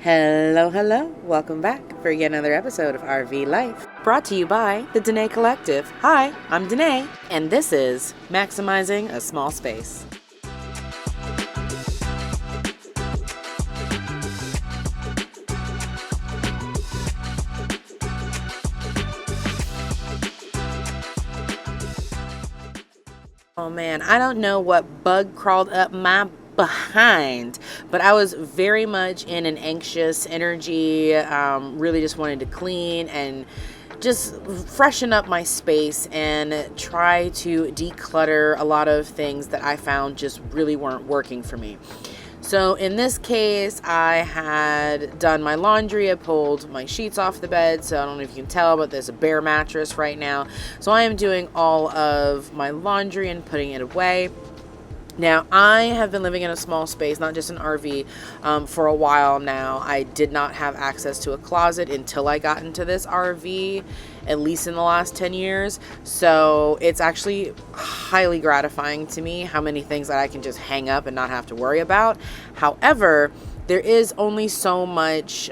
Hello, hello. Welcome back for yet another episode of RV Life. Brought to you by the Danae Collective. Hi, I'm Danae, and this is Maximizing a Small Space. Oh man, I don't know what bug crawled up my behind, but I was very much in an anxious energy, really just wanted to clean and just freshen up my space and try to declutter a lot of things that I found just really weren't working for me. So in this case, I had done my laundry. I pulled my sheets off the bed. So I don't know if you can tell, but there's a bare mattress right now. So I am doing all of my laundry and putting it away. Now, I have been living in a small space, not just an RV, for a while now. I did not have access to a closet until I got into this RV, at least in the last 10 years. So it's actually highly gratifying to me how many things that I can just hang up and not have to worry about. However, there is only so much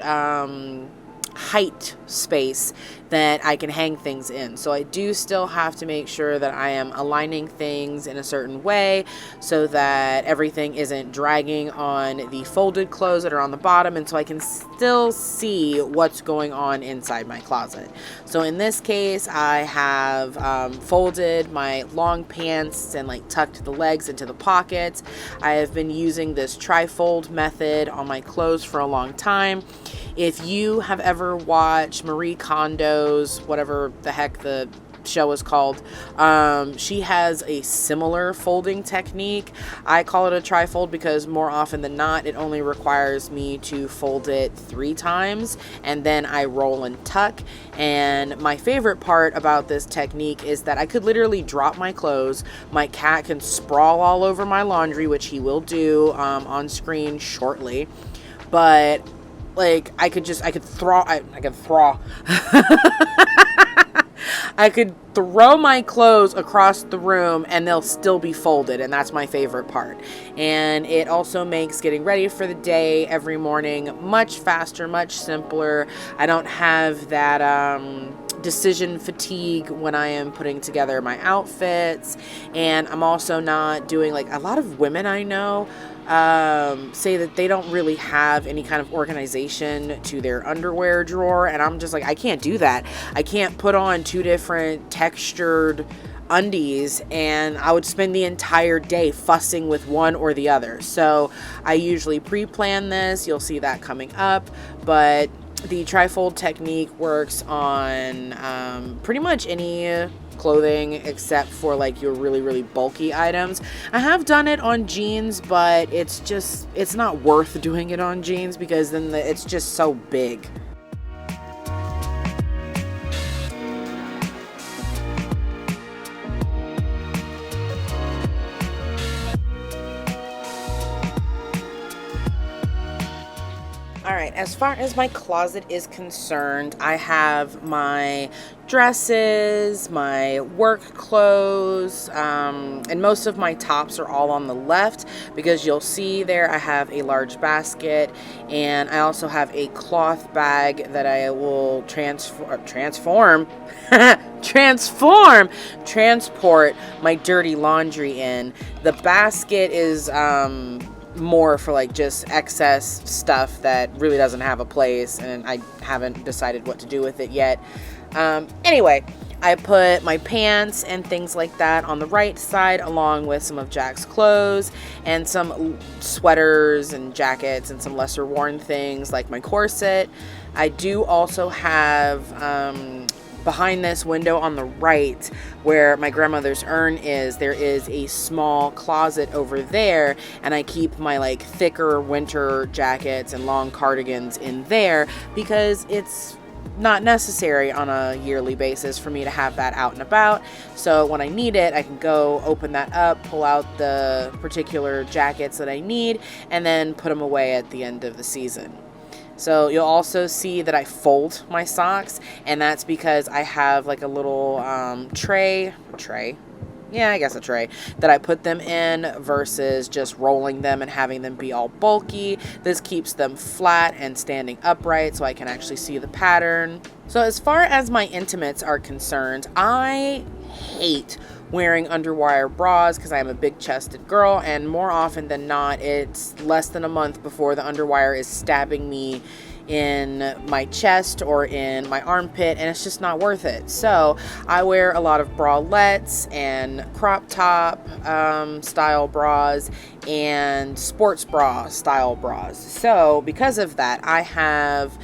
height space that I can hang things in. So I do still have to make sure that I am aligning things in a certain way so that everything isn't dragging on the folded clothes that are on the bottom, and so I can still see what's going on inside my closet. So in this case, I have folded my long pants and tucked the legs into the pockets. I have been using this tri-fold method on my clothes for a long time. If you have ever watched Marie Kondo's, whatever the heck the show is called, she has a similar folding technique. I call it a tri-fold because more often than not, it only requires me to fold it 3 times and then I roll and tuck. And my favorite part about this technique is that I could literally drop my clothes. My cat can sprawl all over my laundry, which he will do on screen shortly. But I could throw my clothes across the room and they'll still be folded, and that's my favorite part. And it also makes getting ready for the day every morning much faster, much simpler. I don't have that decision fatigue when I am putting together my outfits, and I'm also not doing a lot of women I know say that they don't really have any kind of organization to their underwear drawer, and I'm just I can't do that. I can't put on 2 different textured undies and I would spend the entire day fussing with one or the other. So I usually pre-plan this. You'll see that coming up, but the tri-fold technique works on pretty much any clothing except for your really, really bulky items. I have done it on jeans, but it's not worth doing it on jeans because then it's just so big. All right, as far as my closet is concerned, I have my dresses, my work clothes, and most of my tops are all on the left because you'll see there I have a large basket, and I also have a cloth bag that I will transport my dirty laundry in. The basket is more for just excess stuff that really doesn't have a place, and I haven't decided what to do with it yet. Anyway, I put my pants and things like that on the right side, along with some of Jack's clothes and some sweaters and jackets and some lesser worn things like my corset. I do also have behind this window on the right where my grandmother's urn is, there is a small closet over there, and I keep my thicker winter jackets and long cardigans in there because it's not necessary on a yearly basis for me to have that out and about. So when I need it, I can go open that up, pull out the particular jackets that I need, and then put them away at the end of the season. So you'll also see that I fold my socks, and that's because I have a little tray. yeah, I guess a tray that I put them in versus just rolling them and having them be all bulky. This keeps them flat and standing upright so I can actually see the pattern. So as far as my intimates are concerned, I hate wearing underwire bras because I'm a big chested girl, and more often than not, it's less than a month before the underwire is stabbing me in my chest or in my armpit, and it's just not worth it. So I wear a lot of bralettes and crop top style bras and sports bra style bras. So because of that, I have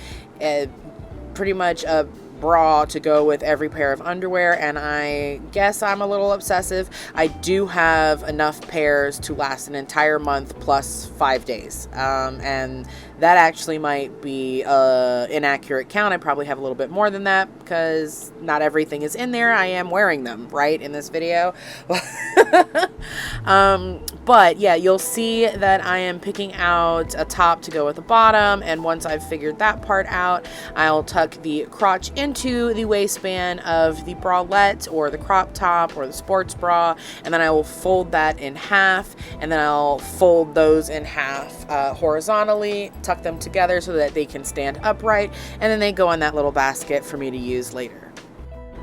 pretty much a bra to go with every pair of underwear, and I guess I'm a little obsessive. I do have enough pairs to last an entire month plus 5 days, and that actually might be an inaccurate count. I probably have a little bit more than that because not everything is in there. I am wearing them right in this video. But yeah, you'll see that I am picking out a top to go with the bottom, and once I've figured that part out, I'll tuck the crotch into the waistband of the bralette or the crop top or the sports bra, and then I will fold that in half, and then I'll fold those in half horizontally, tuck them together so that they can stand upright, and then they go in that little basket for me to use later.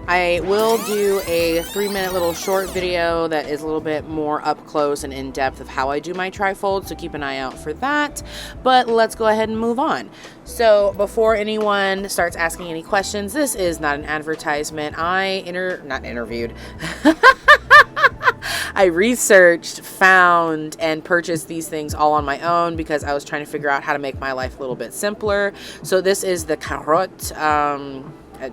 I will do a 3-minute little short video that is a little bit more up close and in depth of how I do my trifold, so keep an eye out for that. But let's go ahead and move on. So before anyone starts asking any questions, this is not an advertisement. Not interviewed. I researched, found, and purchased these things all on my own because I was trying to figure out how to make my life a little bit simpler. So this is the carotte.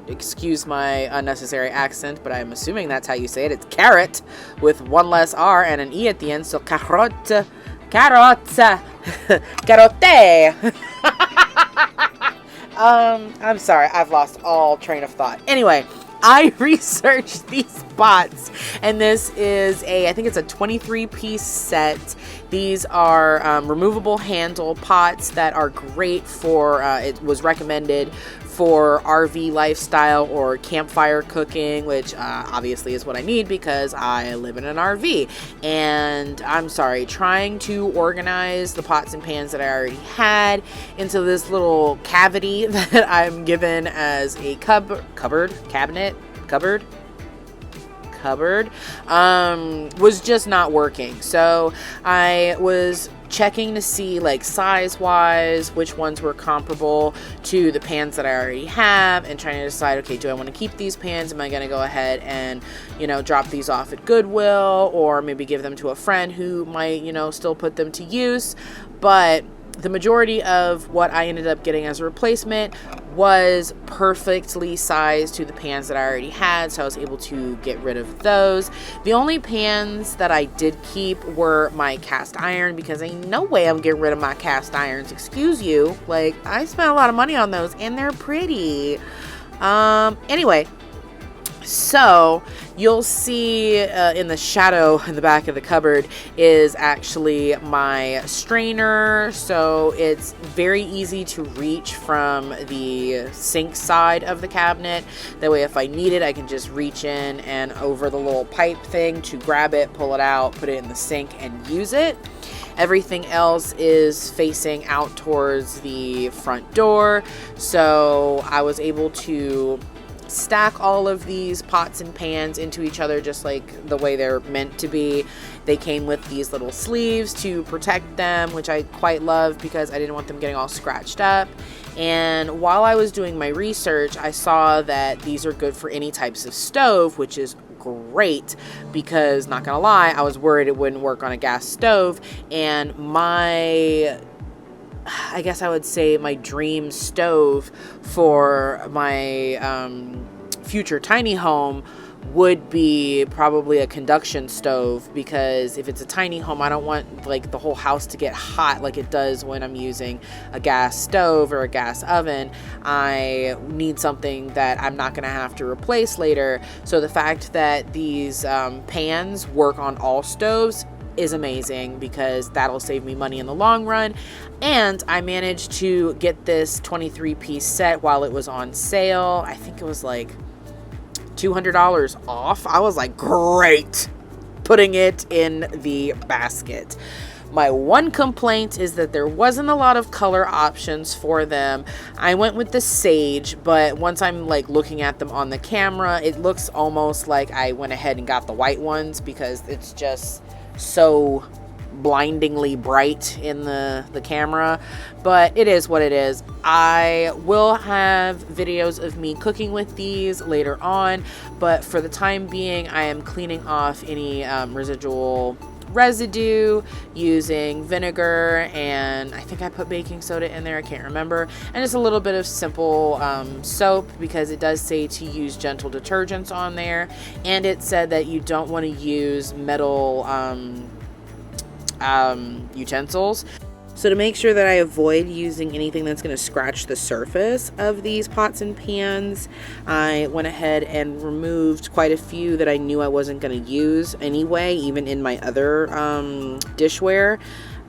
Excuse my unnecessary accent, but I'm assuming that's how you say it. It's carrot with one less R and an E at the end. So carotte, carotte. I'm sorry, I've lost all train of thought. Anyway, I researched these pots, and this is I think it's a 23-piece set. These are removable handle pots that are great for, it was recommended for RV lifestyle or campfire cooking, which obviously is what I need because I live in an RV. And I'm sorry, trying to organize the pots and pans that I already had into this little cavity that I'm given as a cupboard was just not working. So I was checking to see, like, size wise which ones were comparable to the pans that I already have, and trying to decide, okay, do I want to keep these pans? Am I going to go ahead and, drop these off at Goodwill, or maybe give them to a friend who might, still put them to use? But the majority of what I ended up getting as a replacement was perfectly sized to the pans that I already had, so I was able to get rid of those. The only pans that I did keep were my cast iron, because ain't no way I'm getting rid of my cast irons. Excuse you. Like, I spent a lot of money on those, and they're pretty. Anyway, so you'll see in the shadow in the back of the cupboard is actually my strainer. So it's very easy to reach from the sink side of the cabinet. That way, if I need it, I can just reach in and over the little pipe thing to grab it, pull it out, put it in the sink, and use it. Everything else is facing out towards the front door. So I was able to stack all of these pots and pans into each other just like the way they're meant to be. They came with these little sleeves to protect them, which I quite love because I didn't want them getting all scratched up. And while I was doing my research, I saw that these are good for any types of stove, which is great because, not gonna lie, I was worried it wouldn't work on a gas stove. And I guess I would say my dream stove for my future tiny home would be probably a conduction stove, because if it's a tiny home, I don't want like the whole house to get hot like it does when I'm using a gas stove or a gas oven. I need something that I'm not going to have to replace later. So the fact that these pans work on all stoves is amazing, because that'll save me money in the long run. And I managed to get this 23-piece set while it was on sale. I think it was like $200 off. I was like, great. putting it in the basket. My one complaint is that there wasn't a lot of color options for them. I went with the sage, but once I'm like looking at them on the camera, it looks almost like I went ahead and got the white ones because it's just so blindingly bright in the camera, but it is what it is. I will have videos of me cooking with these later on, but for the time being, I am cleaning off any residual residue using vinegar, and I think I put baking soda in there, I can't remember, and just a little bit of simple soap, because it does say to use gentle detergents on there, and it said that you don't want to use metal utensils. So to make sure that I avoid using anything that's going to scratch the surface of these pots and pans, I went ahead and removed quite a few that I knew I wasn't going to use anyway, even in my other dishware.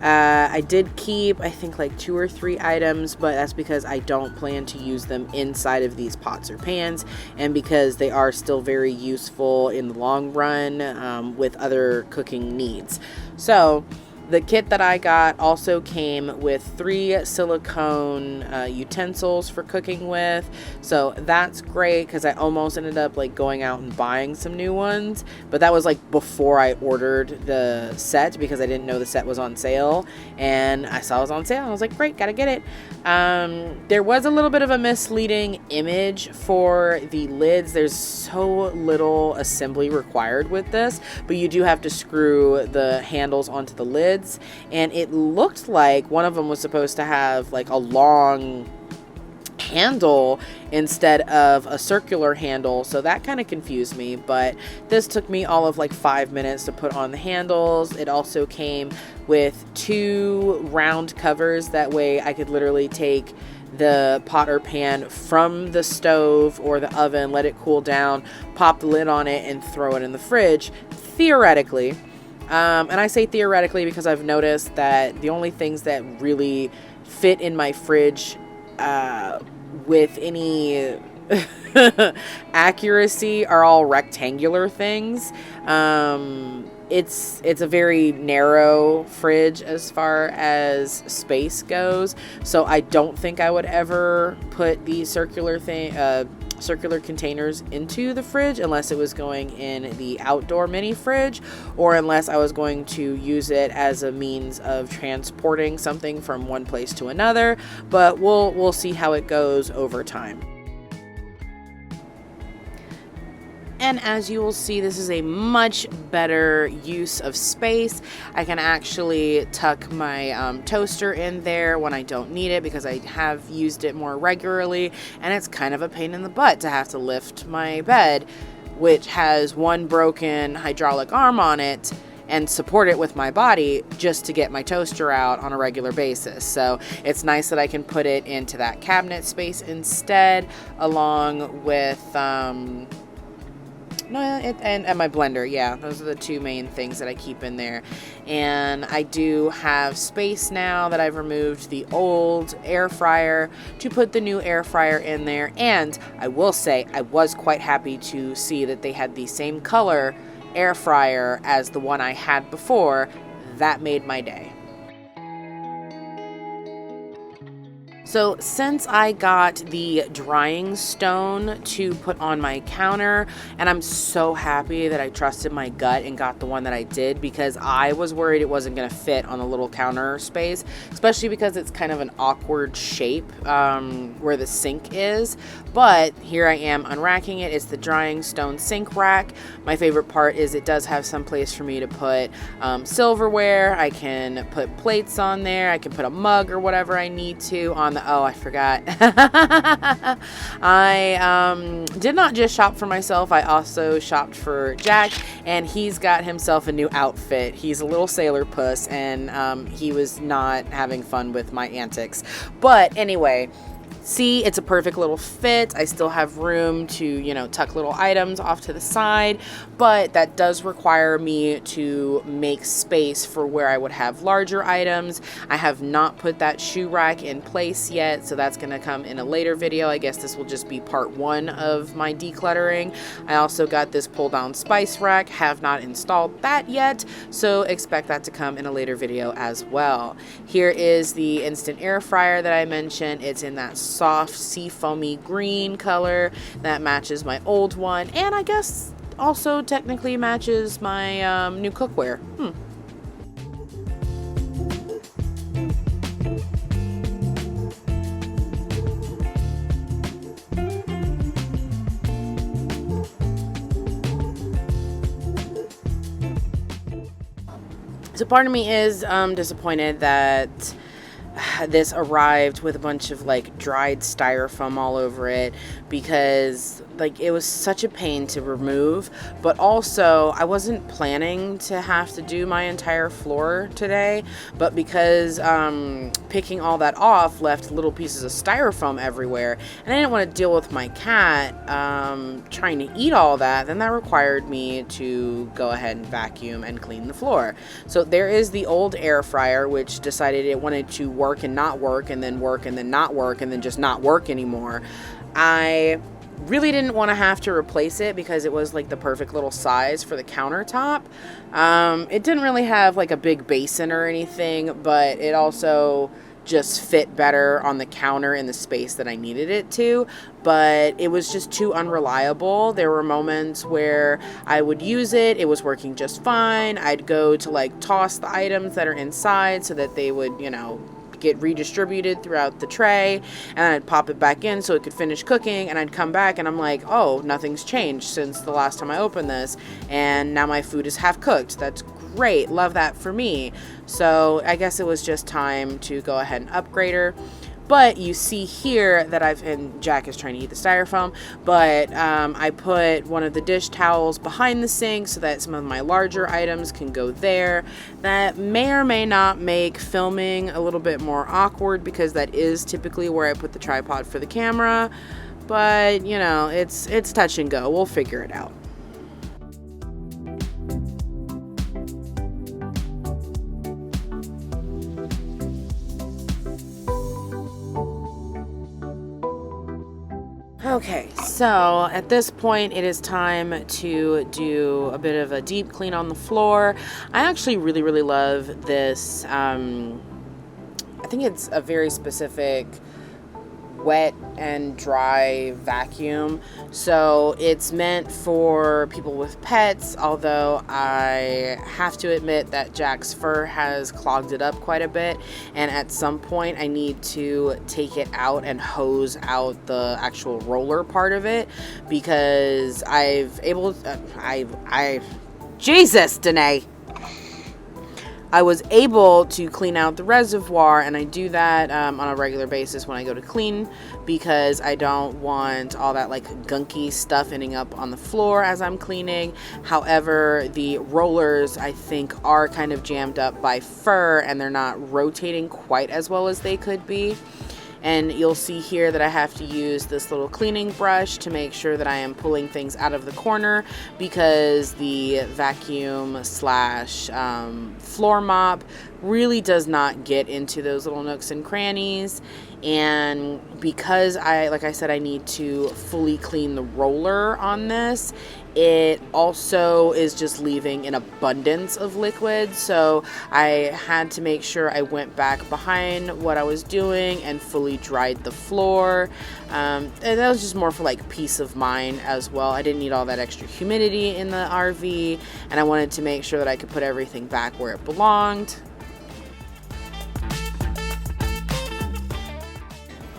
I did keep, I think, like 2 or 3 items, but that's because I don't plan to use them inside of these pots or pans, and because they are still very useful in the long run with other cooking needs. So the kit that I got also came with 3 silicone utensils for cooking with, so that's great, because I almost ended up like going out and buying some new ones, but that was like before I ordered the set, because I didn't know the set was on sale, and I saw it was on sale, and I was like, great, gotta get it. There was a little bit of a misleading image for the lids. There's so little assembly required with this, but you do have to screw the handles onto the lids. And it looked like one of them was supposed to have like a long handle instead of a circular handle, so that kind of confused me, but this took me all of like 5 minutes to put on the handles. It also came with 2 round covers, that way I could literally take the pot or pan from the stove or the oven, let it cool down, pop the lid on it, and throw it in the fridge, theoretically. And I say theoretically because I've noticed that the only things that really fit in my fridge with any accuracy are all rectangular things. It's a very narrow fridge as far as space goes, so I don't think I would ever put these circular containers into the fridge unless it was going in the outdoor mini fridge, or unless I was going to use it as a means of transporting something from one place to another, but we'll see how it goes over time. And as you will see, this is a much better use of space. I can actually tuck my toaster in there when I don't need it, because I have used it more regularly, and it's kind of a pain in the butt to have to lift my bed, which has one broken hydraulic arm on it, and support it with my body just to get my toaster out on a regular basis. So it's nice that I can put it into that cabinet space instead, along with and my blender. Yeah, those are the 2 main things that I keep in there. And I do have space now that I've removed the old air fryer to put the new air fryer in there. And I will say, I was quite happy to see that they had the same color air fryer as the one I had before. That made my day. So since I got the drying stone to put on my counter, and I'm so happy that I trusted my gut and got the one that I did, because I was worried it wasn't going to fit on the little counter space, especially because it's kind of an awkward shape where the sink is. But here I am unracking it. It's the drying stone sink rack. My favorite part is it does have some place for me to put silverware. I can put plates on there. I can put a mug or whatever I need to on the, oh, I forgot. I did not just shop for myself. I also shopped for Jack, and he's got himself a new outfit. He's a little sailor puss, and he was not having fun with my antics. But anyway, See, it's a perfect little fit. I still have room to, you know, tuck little items off to the side, but that does require me to make space for where I would have larger items. I have not put that shoe rack in place yet, so that's going to come in a later video. I guess this will just be part one of my decluttering. I also got this pull down spice rack, have not installed that yet, so expect that to come in a later video as well. Here is the instant air fryer that I mentioned. It's in that soft sea foamy green color that matches my old one, and I guess also technically matches my new cookware. So part of me is disappointed that this arrived with a bunch of like dried styrofoam all over it, because like it was such a pain to remove, but also I wasn't planning to have to do my entire floor today, but because picking all that off left little pieces of styrofoam everywhere, and I didn't want to deal with my cat trying to eat all that, then that required me to go ahead and vacuum and clean the floor. So there is the old air fryer, which decided it wanted to work and not work, and then work and then not work, and then just not work anymore. I really didn't want to have to replace it because it was like the perfect little size for the countertop. It didn't really have like a big basin or anything, but it also just fit better on the counter in the space that I needed it to, but it was just too unreliable. There were moments where I would use it, it was working just fine. I'd go to like toss the items that are inside so that they would, you know, get redistributed throughout the tray, and I'd pop it back in so it could finish cooking, and I'd come back and I'm like, oh, nothing's changed since the last time I opened this, and now my food is half cooked. That's great, love that for me. So I guess it was just time to go ahead and upgrade her. But you see here that and Jack is trying to eat the styrofoam, but I put one of the dish towels behind the sink so that some of my larger items can go there. That may or may not make filming a little bit more awkward, because that is typically where I put the tripod for the camera, but you know, it's touch and go. We'll figure it out. Okay, so at this point it is time to do a bit of a deep clean on the floor. I actually really love this. I think it's a very specific wet and dry vacuum, so it's meant for people with pets, although I have to admit that Jack's fur has clogged it up quite a bit, and at some point I need to take it out and hose out the actual roller part of it, because Jesus, Danae, I was able to clean out the reservoir, and I do that on a regular basis when I go to clean, because I don't want all that like gunky stuff ending up on the floor as I'm cleaning. However, the rollers I think are kind of jammed up by fur, and they're not rotating quite as well as they could be. And you'll see here that I have to use this little cleaning brush to make sure that I am pulling things out of the corner, because the vacuum slash floor mop really does not get into those little nooks and crannies. And because like I said, I need to fully clean the roller on this, it also is just leaving an abundance of liquid, so I had to make sure I went back behind what I was doing and fully dried the floor, and that was just more for like peace of mind as well. I didn't need all that extra humidity in the RV, and I wanted to make sure that I could put everything back where it belonged.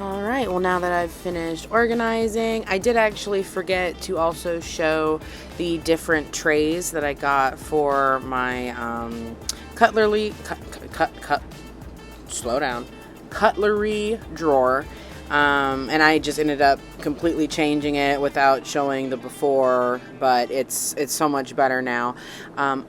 All right, well, now that I've finished organizing, I did actually forget to also show the different trays that I got for my cutlery drawer. And I just ended up completely changing it without showing the before, but it's so much better now.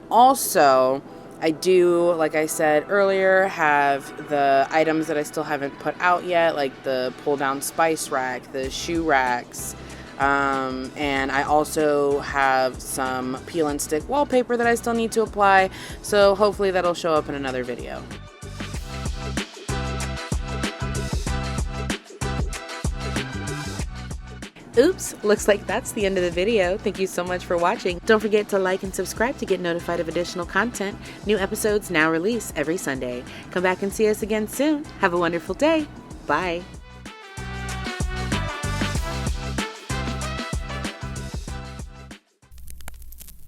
Also, I do, like I said earlier, have the items that I still haven't put out yet, like the pull down spice rack, the shoe racks, and I also have some peel and stick wallpaper that I still need to apply, so hopefully that'll show up in another video. Oops, looks like that's the end of the video. Thank you so much for watching. Don't forget to like and subscribe to get notified of additional content. New episodes now release every Sunday. Come back and see us again soon. Have a wonderful day. Bye.